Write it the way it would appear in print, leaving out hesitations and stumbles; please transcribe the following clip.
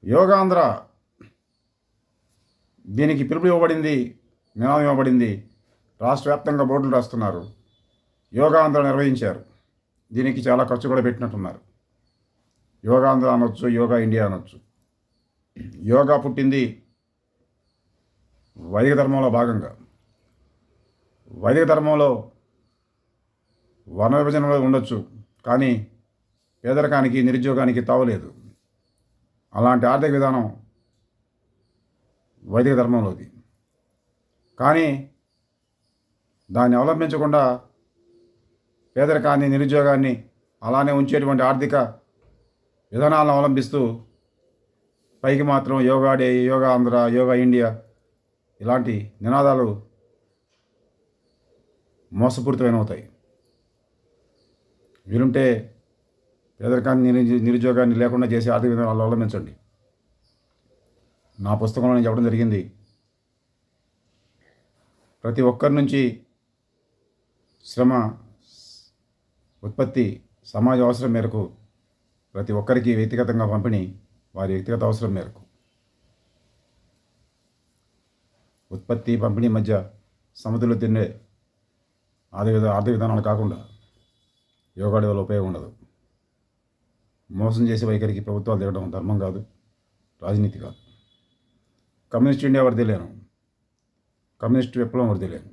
యోగాంధ్ర దీనికి పిలుపు ఇవ్వబడింది, నినాదం ఇవ్వబడింది. రాష్ట్ర వ్యాప్తంగా బోర్డులు రాస్తున్నారు. యోగాంధ్ర నిర్వహించారు. దీనికి చాలా ఖర్చు కూడా పెట్టినట్టున్నారు. యోగాంధ్ర అనొచ్చు, యోగా ఇండియా అనొచ్చు. యోగా పుట్టింది వైదిక ధర్మంలో భాగంగా. వైదిక ధర్మంలో వర్ణ విభజనలో ఉండొచ్చు, కానీ పేదరికానికి, నిరుద్యోగానికి తావులేదు. అలాంటి ఆర్థిక విధానం వైదిక ధర్మంలోది. కానీ దాన్ని అవలంబించకుండా పేదరికాన్ని, నిరుద్యోగాన్ని అలానే ఉంచేటువంటి ఆర్థిక విధానాలను అవలంబిస్తూ పైకి మాత్రం యోగా డే, యోగా ఆంధ్ర, యోగా ఇండియా ఇలాంటి నినాదాలు మోసపూరితమైనవుతాయి. వీలుంటే పేదరికాన్ని, నిరుద్యోగాన్ని లేకుండా చేసే ఆర్థిక విధానాలు అవలంబించండి. నా పుస్తకంలో నేను చెప్పడం జరిగింది, ప్రతి ఒక్కరి నుంచి శ్రమ, ఉత్పత్తి సమాజ అవసరం మేరకు ప్రతి ఒక్కరికి వ్యక్తిగతంగా పంపిణీ, వారి వ్యక్తిగత అవసరం మేరకు. ఉత్పత్తి, పంపిణీ మధ్య సమతుల్యత తిండే ఆర్థిక విధానాలు కాకుండా యోగా డే వల్ల ఉపయోగం ఉండదు. మోసం చేసే వైఖరికి ప్రభుత్వాలు దిగడం ధర్మం కాదు, రాజనీతి కాదు. కమ్యూనిస్ట్ ఇండియా వర్ధిల్లేను, కమ్యూనిస్ట్ విప్లవం వర్ధిల్లేను.